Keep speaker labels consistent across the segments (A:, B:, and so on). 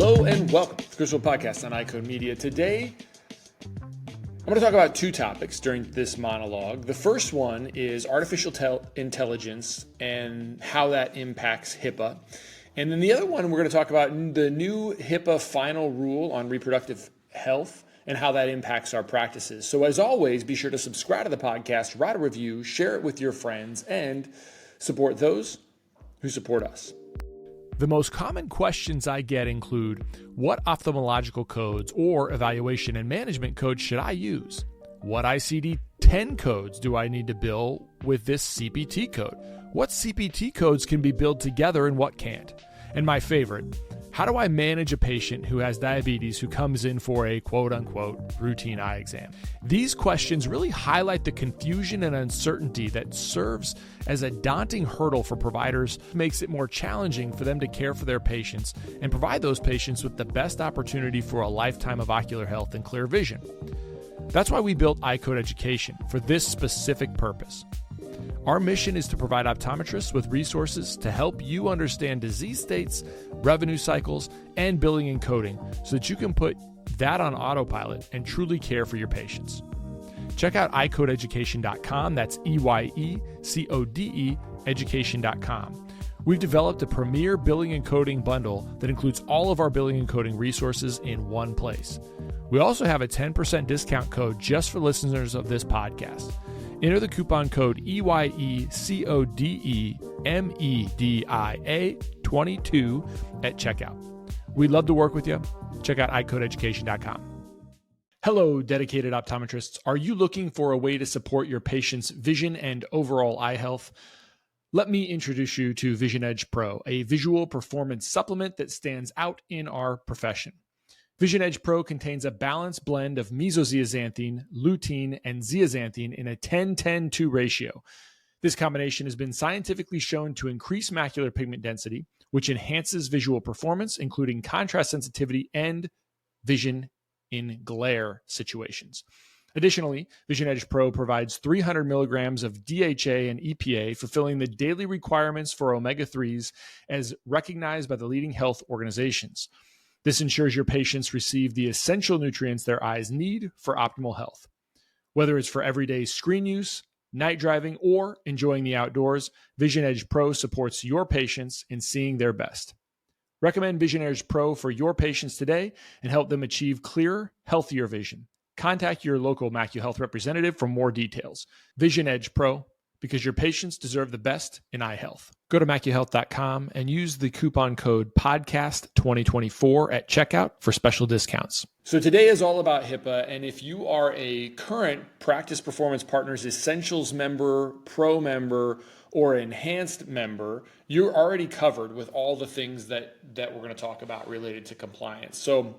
A: Hello and welcome to the Crucial Podcast on iCode Media. Today, I'm going to talk about two topics during this monologue. The first one is artificial intelligence and how that impacts HIPAA. And then the other one, we're going to talk about the new HIPAA final rule on reproductive health and how that impacts our practices. So as always, be sure to subscribe to the podcast, write a review, share it with your friends, and support those who support us. The most common questions I get include, what ophthalmological codes or evaluation and management codes should I use? What ICD-10 codes do I need to bill with this CPT code? What CPT codes can be billed together and what can't? And my favorite, how do I manage a patient who has diabetes who comes in for a quote-unquote routine eye exam? These questions really highlight the confusion and uncertainty that serves as a daunting hurdle for providers, makes it more challenging for them to care for their patients and provide those patients with the best opportunity for a lifetime of ocular health and clear vision. That's why we built iCode Education for this specific purpose. Our mission is to provide optometrists with resources to help you understand disease states, revenue cycles, and billing and coding so that you can put that on autopilot and truly care for your patients. Check out iCodeEducation.com. That's EYECODE education.com. We've developed a premier billing and coding bundle that includes all of our billing and coding resources in one place. We also have a 10% discount code just for listeners of this podcast. Enter the coupon code EYECODEMEDIA22 at checkout. We'd love to work with you. Check out iCodeEducation.com. Hello, dedicated optometrists. Are you looking for a way to support your patient's vision and overall eye health? Let me introduce you to Vision Edge Pro, a visual performance supplement that stands out in our profession. Vision Edge Pro contains a balanced blend of mesozeaxanthine, lutein, and zeaxanthine in a 10-10-2 ratio. This combination has been scientifically shown to increase macular pigment density, which enhances visual performance, including contrast sensitivity and vision in glare situations. Additionally, Vision Edge Pro provides 300 milligrams of DHA and EPA, fulfilling the daily requirements for omega-3s as recognized by the leading health organizations. This ensures your patients receive the essential nutrients their eyes need for optimal health. Whether it's for everyday screen use, night driving, or enjoying the outdoors, Vision Edge Pro supports your patients in seeing their best. Recommend Vision Edge Pro for your patients today and help them achieve clearer, healthier vision. Contact your local MacuHealth representative for more details. Vision Edge Pro, because your patients deserve the best in eye health. Go to MacuHealth.com and use the coupon code PODCAST2024 at checkout for special discounts. So today is all about HIPAA, and if you are a current Practice Performance Partners Essentials member, Pro member, or Enhanced member, you're already covered with all the things that we're going to talk about related to compliance. So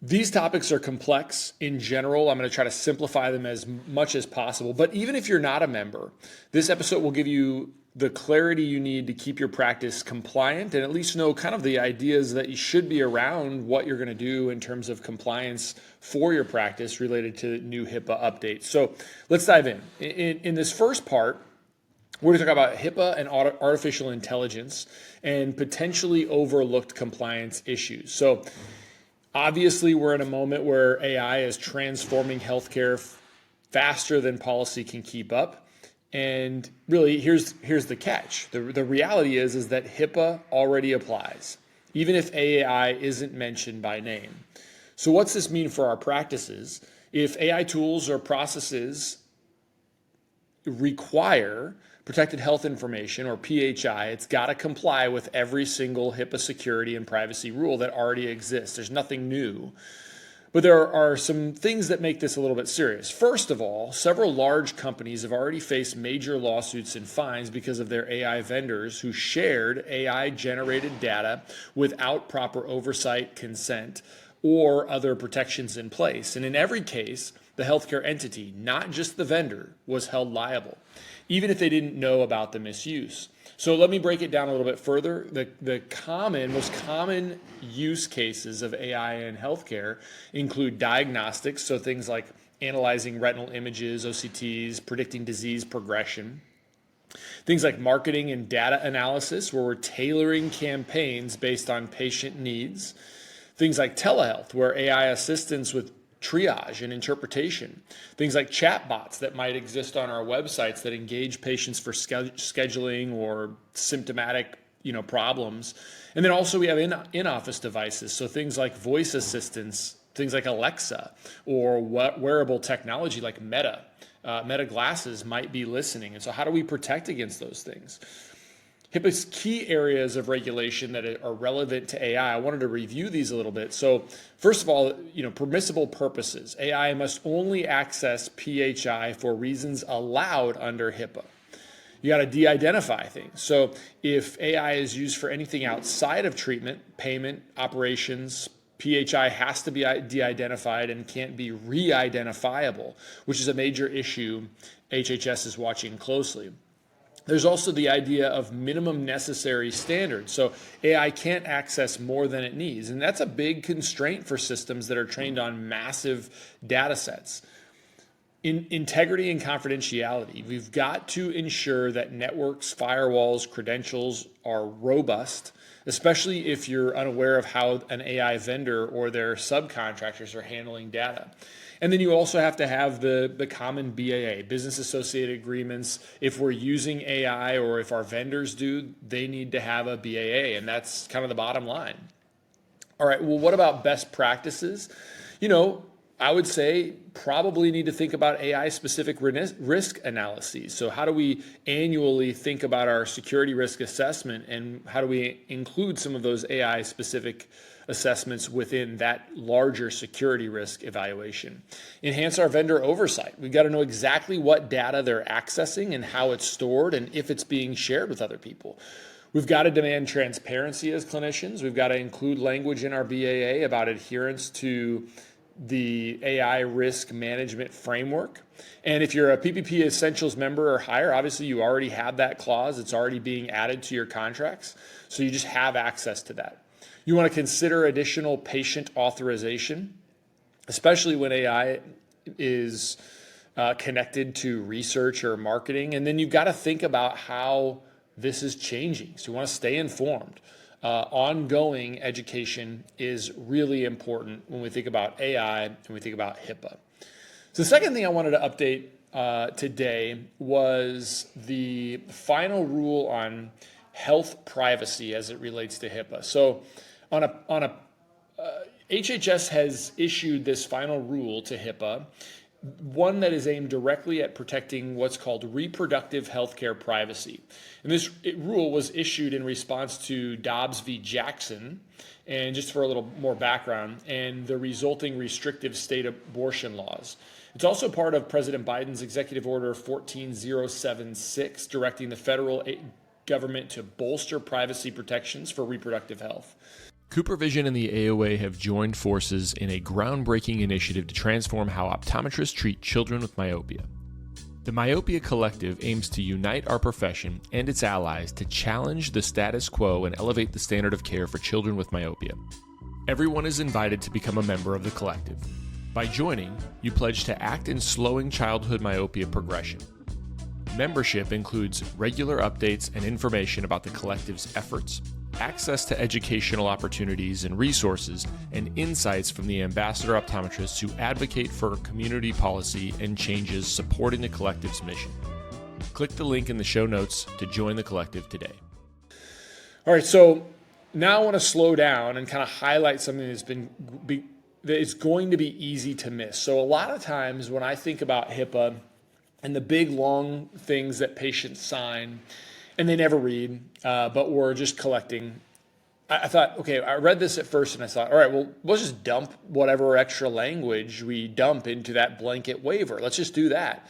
A: these topics are complex in general. I'm going to try to simplify them as much as possible. But even if you're not a member, this episode will give you the clarity you need to keep your practice compliant and at least know kind of the ideas that you should be around what you're going to do in terms of compliance for your practice related to new HIPAA updates. So let's dive in. In this first part, we're going to talk about HIPAA and artificial intelligence and potentially overlooked compliance issues. So obviously, we're in a moment where AI is transforming healthcare faster than policy can keep up. And really, here's the catch. The reality is that HIPAA already applies, even if AI isn't mentioned by name. So what's this mean for our practices? If AI tools or processes require protected health information, or PHI, it's got to comply with every single HIPAA security and privacy rule that already exists. There's nothing new. But there are some things that make this a little bit serious. First of all, several large companies have already faced major lawsuits and fines because of their AI vendors who shared AI-generated data without proper oversight, consent, or other protections in place. And in every case, the healthcare entity, not just the vendor, was held liable, even if they didn't know about the misuse. So let me break it down a little bit further. The most common use cases of AI in healthcare include diagnostics, so things like analyzing retinal images, OCTs, predicting disease progression. Things like marketing and data analysis, where we're tailoring campaigns based on patient needs. Things like telehealth, where AI assistance with triage and interpretation. Things like chatbots that might exist on our websites that engage patients for scheduling or symptomatic problems. And then also we have in-office devices, so things like voice assistants, things like Alexa, or wearable technology like Meta glasses might be listening. And so how do we protect against those things? HIPAA's key areas of regulation that are relevant to AI, I wanted to review these a little bit. So first of all, permissible purposes. AI must only access PHI for reasons allowed under HIPAA. You got to de-identify things. So if AI is used for anything outside of treatment, payment, operations, PHI has to be de-identified and can't be re-identifiable, which is a major issue HHS is watching closely. There's also the idea of minimum necessary standards. So AI can't access more than it needs. And that's a big constraint for systems that are trained on massive data sets. In integrity and confidentiality, we've got to ensure that networks, firewalls, credentials are robust, especially if you're unaware of how an AI vendor or their subcontractors are handling data. And then you also have to have the common BAA, business associated agreements. If we're using AI or if our vendors do, they need to have a BAA, and that's kind of the bottom line. All right, well, what about best practices? I would say probably need to think about AI-specific risk analyses. So how do we annually think about our security risk assessment, and how do we include some of those AI-specific assessments within that larger security risk evaluation? Enhance our vendor oversight. We've got to know exactly what data they're accessing and how it's stored and if it's being shared with other people. We've got to demand transparency as clinicians. We've got to include language in our BAA about adherence to the AI risk management framework. And if you're a PPP Essentials member or higher, obviously you already have that clause. It's already being added to your contracts. So you just have access to that. You want to consider additional patient authorization, especially when AI is connected to research or marketing. And then you've got to think about how this is changing. So you want to stay informed. Ongoing education is really important when we think about AI and we think about HIPAA. So the second thing I wanted to update today was the final rule on health privacy as it relates to HIPAA. So HHS has issued this final rule to HIPAA, one that is aimed directly at protecting what's called reproductive healthcare privacy. And this rule was issued in response to Dobbs v. Jackson, and just for a little more background, and the resulting restrictive state abortion laws. It's also part of President Biden's Executive Order 14076, directing the federal government to bolster privacy protections for reproductive health.
B: CooperVision and the AOA have joined forces in a groundbreaking initiative to transform how optometrists treat children with myopia. The Myopia Collective aims to unite our profession and its allies to challenge the status quo and elevate the standard of care for children with myopia. Everyone is invited to become a member of the collective. By joining, you pledge to act in slowing childhood myopia progression. Membership includes regular updates and information about the collective's efforts, access to educational opportunities and resources, and insights from the ambassador optometrists who advocate for community policy and changes supporting the collective's mission. Click the link in the show notes to join the collective today.
A: All right, so now I want to slow down and kind of highlight something that is going to be easy to miss. So a lot of times when I think about HIPAA and the big long things that patients sign, and they never read, but we're just collecting. I thought, okay, I read this at first and I thought, all right, well, let's just dump whatever extra language we dump into that blanket waiver. Let's just do that.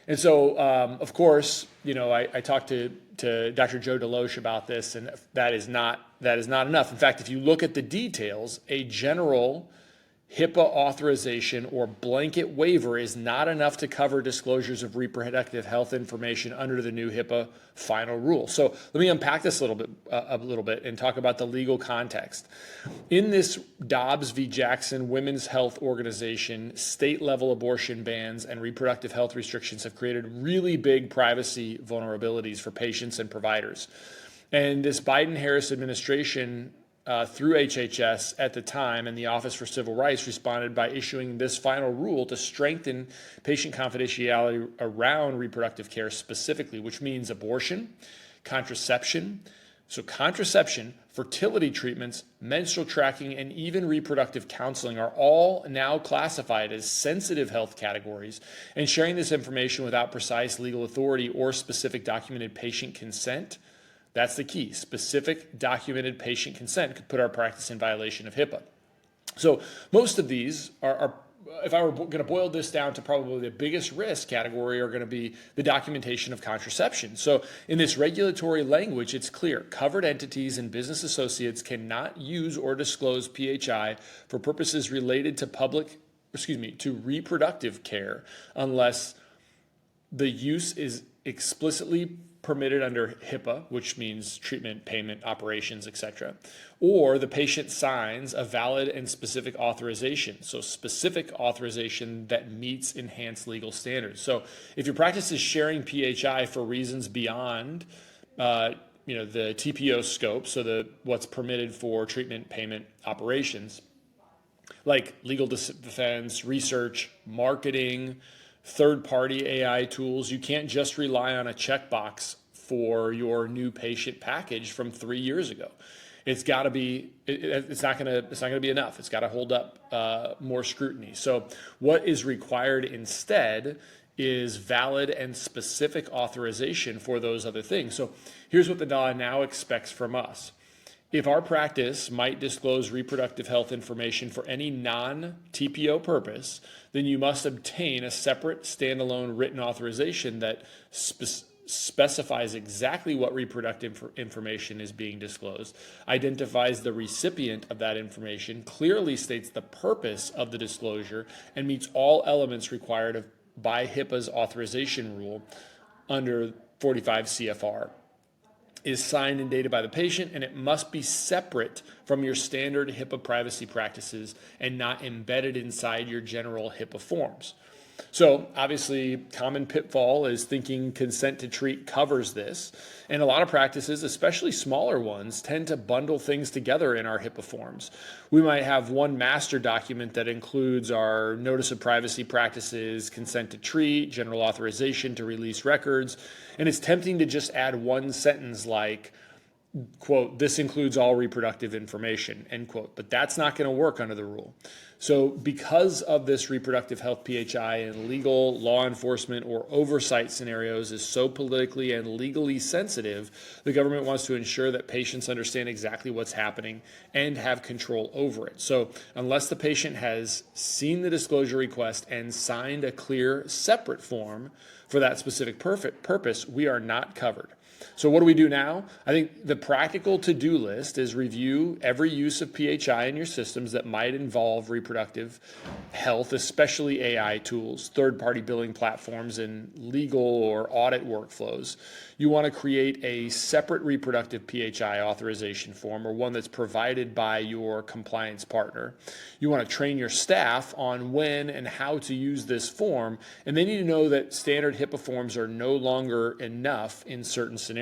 A: And so, of course, I talked to Dr. Joe Deloche about this, and that is not enough. In fact, if you look at the details, a general HIPAA authorization or blanket waiver is not enough to cover disclosures of reproductive health information under the new HIPAA final rule. So let me unpack this a little bit and talk about the legal context. In this Dobbs v. Jackson Women's Health Organization, state-level abortion bans and reproductive health restrictions have created really big privacy vulnerabilities for patients and providers. And this Biden-Harris administration through HHS at the time and the Office for Civil Rights responded by issuing this final rule to strengthen patient confidentiality around reproductive care specifically, which means abortion, contraception, fertility treatments, menstrual tracking, and even reproductive counseling are all now classified as sensitive health categories, and sharing this information without precise legal authority or specific documented patient consent, that's the key. Specific documented patient consent could put our practice in violation of HIPAA. So most of these are if I were going to boil this down to probably the biggest risk category, are going to be the documentation of contraception. So in this regulatory language, it's clear covered entities and business associates cannot use or disclose PHI for purposes related to reproductive care unless the use is explicitly permitted under HIPAA, which means treatment, payment, operations, etc., or the patient signs a valid and specific authorization. So specific authorization that meets enhanced legal standards. So if your practice is sharing PHI for reasons beyond the TPO scope, so what's permitted for treatment, payment, operations, like legal defense, research, marketing, third-party AI tools, you can't just rely on a checkbox for your new patient package from 3 years ago. It's got to be. It's not going to be enough. It's got to hold up more scrutiny. So, what is required instead is valid and specific authorization for those other things. So, here's what the law now expects from us. If our practice might disclose reproductive health information for any non-TPO purpose, then you must obtain a separate standalone written authorization that specifies exactly what reproductive information is being disclosed, identifies the recipient of that information, clearly states the purpose of the disclosure, and meets all elements required by HIPAA's authorization rule under 45 CFR. Is signed and dated by the patient, and it must be separate from your standard HIPAA privacy practices and not embedded inside your general HIPAA forms. So obviously, common pitfall is thinking consent to treat covers this. And a lot of practices, especially smaller ones, tend to bundle things together in our HIPAA forms. We might have one master document that includes our notice of privacy practices, consent to treat, general authorization to release records. And it's tempting to just add one sentence like, quote, this includes all reproductive information, end quote. But that's not going to work under the rule. So because of this reproductive health PHI in legal, law enforcement, or oversight scenarios is so politically and legally sensitive, the government wants to ensure that patients understand exactly what's happening and have control over it. So unless the patient has seen the disclosure request and signed a clear, separate form for that specific purpose, we are not covered. So what do we do now? I think the practical to-do list is review every use of PHI in your systems that might involve reproductive health, especially AI tools, third-party billing platforms, and legal or audit workflows. You want to create a separate reproductive PHI authorization form, or one that's provided by your compliance partner. You want to train your staff on when and how to use this form, and they need to know that standard HIPAA forms are no longer enough in certain scenarios.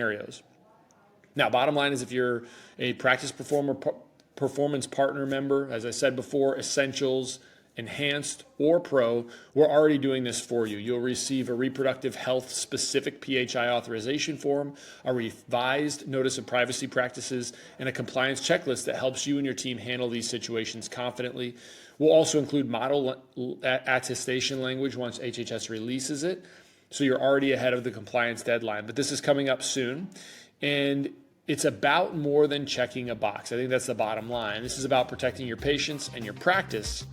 A: Now, bottom line is if you're a practice performance partner member, as I said before, Essentials, Enhanced, or Pro, we're already doing this for you. You'll receive a reproductive health specific PHI authorization form, a revised notice of privacy practices, and a compliance checklist that helps you and your team handle these situations confidently. We'll also include model attestation language once HHS releases it, so you're already ahead of the compliance deadline. But this is coming up soon, and it's about more than checking a box. I think that's the bottom line. This is about protecting your patients and your practice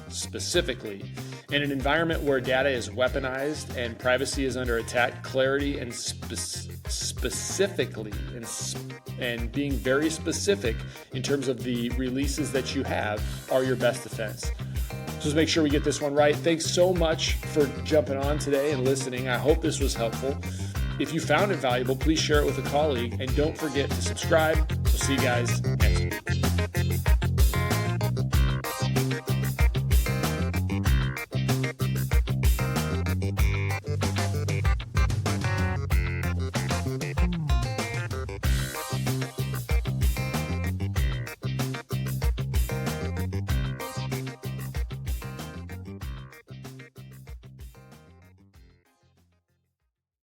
A: specifically. In an environment where data is weaponized and privacy is under attack, clarity and specifically and being very specific in terms of the releases that you have are your best defense. So let's make sure we get this one right. Thanks so much for jumping on today and listening. I hope this was helpful. If you found it valuable, please share it with a colleague, and don't forget to subscribe. We'll see you guys